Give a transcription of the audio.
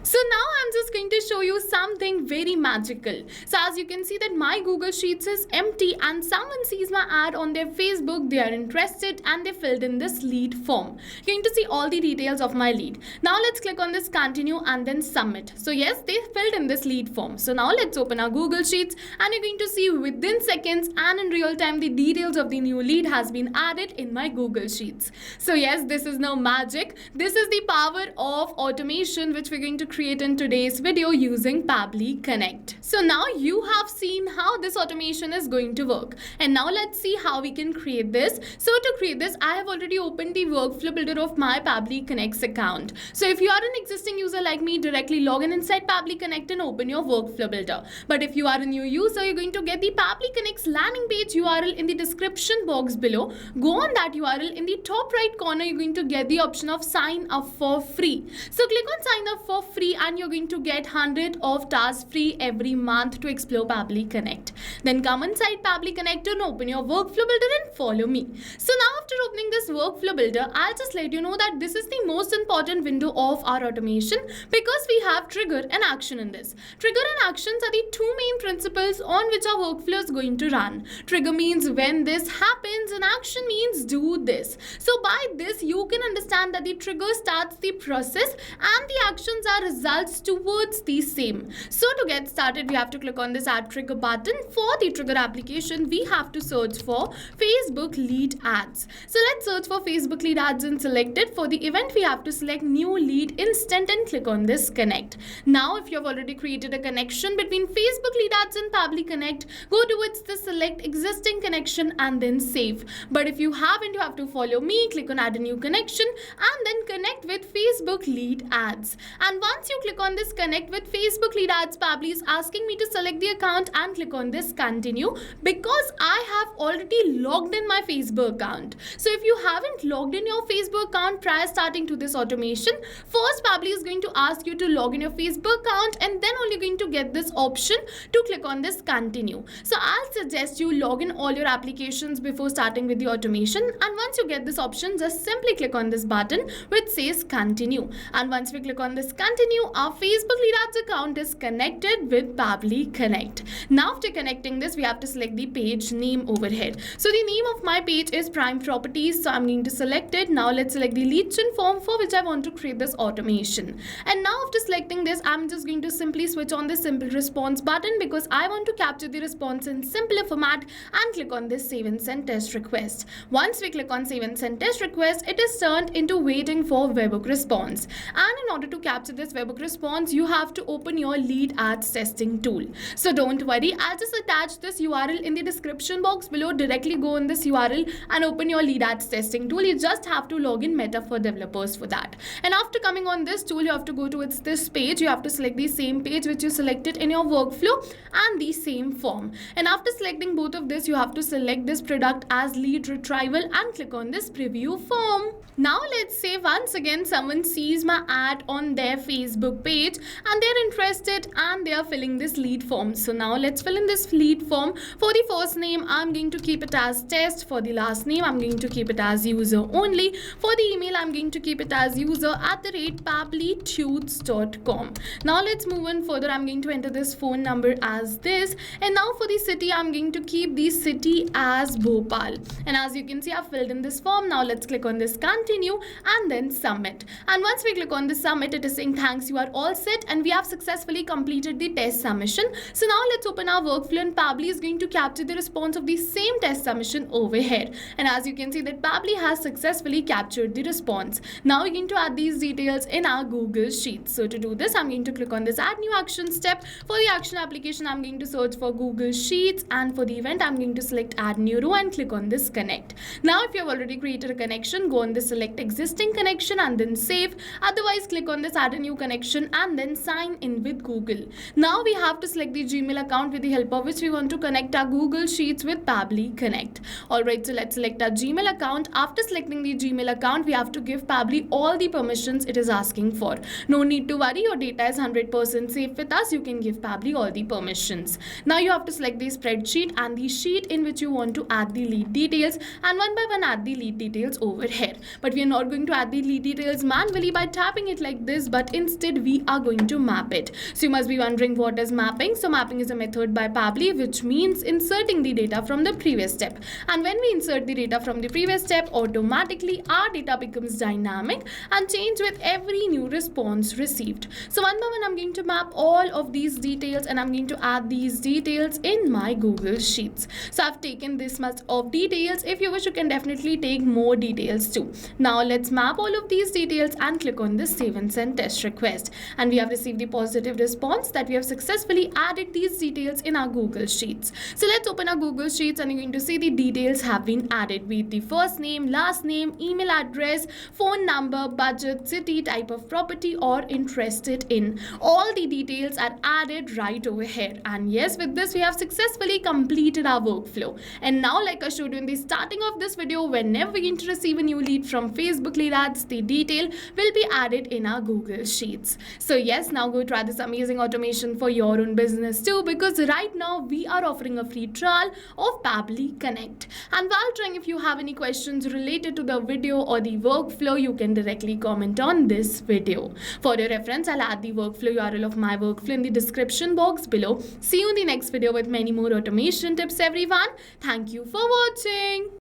So now I'm just going to show you something very magical. So as you can see that my Google Sheets is empty and someone sees my ad on their Facebook, they are interested and they filled in this lead form. You're going to see all the details of my lead. Now let's click on this continue and then submit. So yes, they filled in this lead form. So now let's open our Google Sheets and you're going to see within seconds and in real time the details of the new lead has been added in my Google Sheets. So yes, this is no magic. This is the power of automation which we're going to create in today's video using Pabbly Connect. So now you have seen how this automation is going to work. And now let's see how we can create this. So to create this, I have already opened the workflow builder of my Pabbly Connect's account. So if you are an existing user like me, directly log in inside Pabbly Connect and open your workflow builder. But if you are a new user, you're going to get the Pabbly Connect's landing page URL in the description box below. Go on that URL. In the top right corner, you're going to get the option of sign up for free. So click on sign up for free and you're going to get 100 of tasks free every month to explore Pabbly Connect. Then come inside Pabbly Connect and open your workflow builder and follow me. So now after opening this workflow builder, I'll just let you know that this is the most important window of our automation because we have trigger and action in this. Trigger and actions are the two main principles on which our workflow is going to run. Trigger means when this happens and action means do this. So by this you can understand that the trigger starts the process and the actions are results towards the same. So to get started, we have to click on this add trigger button. For the trigger application, we have to search for Facebook lead ads. So let's search for Facebook lead ads and select it. For the event, we have to select new lead instant and click on this connect. Now if you have already created a connection between Facebook lead ads and Pabbly Connect, go towards the select existing connection and then save. But if you haven't, you have to follow me, click on add a new connection and then connect with Facebook lead ads. And once you click on this connect with Facebook lead ads, Pabbly is asking me to select the account and click on this continue because I have already logged in my Facebook account. So if you haven't logged in your Facebook account prior starting to this automation, first Pabbly is going to ask you to log in your Facebook account and then only going to get this option to click on this continue. So I'll suggest you log in all your applications before starting with the automation, and once you get this option, just simply click on this button which says continue. And once we click on this continue, our Facebook lead ads account is connected with Pabbly Connect. Now after connecting this, we have to select the page name over here. So the name of my page is Prime Properties, so I'm going to select it. Now let's select the lead gen form for which I want to create this automation. And now after selecting this, I'm just going to simply switch on the simple response button because I want to capture the response in simpler format and click on this save and send test request. Once we click on save and send test request, it is turned into waiting for webhook response. And in order to capture this webhook response, you have to open your lead ads testing tool. So don't worry, I'll just attach this URL in the description box below. Directly go on this URL and open your lead ads testing tool. You just have to log in Meta for developers for that. And after coming on this tool, you have to go towards this page. You have to select the same page which you selected in your workflow and the same form. And after selecting both of this, you have to select this product as lead retrieval and click on this preview form. Now let's say once again someone sees my ad on their Facebook page and they're interested and they are filling this lead form. So now let's fill in this lead form. For the first name, I'm going to keep it as test. For the last name, I'm going to keep it as user only. For the email, I'm going to keep it as user@pabblytudes.com. Now let's move on further. I'm going to enter this phone number as this. And now for the city, I'm going to keep the city as Bhopal. And as you can see, I've filled in this form. Now let's click on this continue and then submit. And once we click on the submit, it is saying thanks, you are all set and we have successfully completed the test submission. So now let's open our workflow and Pabbly is going to capture the response of the same test submission over here. And as you can see that Pabbly has successfully captured the response. Now we're going to add these details in our Google Sheets. So to do this, I'm going to click on this add new action step. For the action application, I'm going to search for Google Sheets, and for the event, I'm going to select add new row and click on this connect. Now if you have already created a connection, go on this select existing connection and then save. Otherwise, click on this add a new connection and then sign in with Google. Now we have to select the Gmail account with the help of which we want to connect our Google Sheets with Pabbly Connect. Alright, so let's select our Gmail account. After selecting the Gmail account, we have to give Pabbly all the permissions it is asking for. No need to worry, your data is 100% safe with us. You can give Pabbly all the permissions. Now you have to select the spreadsheet and the sheet in which you want to add the lead details, and one by one add the lead details over here. But we are not going to add the lead details manually by tapping it like this, but instead we are going to map it. So you must be wondering, what is mapping? So mapping is a method by Pabbly which means inserting the data from the previous step. And when we insert the data from the previous step, automatically our data becomes dynamic and change with every new response received. So one by one, I'm going to map all of these details and I'm going to add these details in my Google Sheets. So I've taken this much of details. If you wish, you can definitely take more details too. Now let's map all of these details and click on the save and send test request. And we have received the positive response that we have successfully added these details in our Google Sheets. So let's open our Google Sheets and you're going to see the details have been added with the first name, last name, email address, phone number, budget, city, type of property or interested in. All the details are added right over here. And yes, with this we have successfully completed our workflow. And now, like I showed you in the starting of this video, whenever we're going to receive a new lead from Facebook lead ads, the detail will be added in our Google Sheets. So yes, now go try this amazing automation for your own business too, because right now we are offering a free trial of Pabbly Connect. And while trying, if you have any questions related to the video or the workflow, you can directly comment on this video. For your reference, I'll add the workflow URL of my workflow in the description box below. See you in the next video with many more automation tips, everyone. Thank you for watching.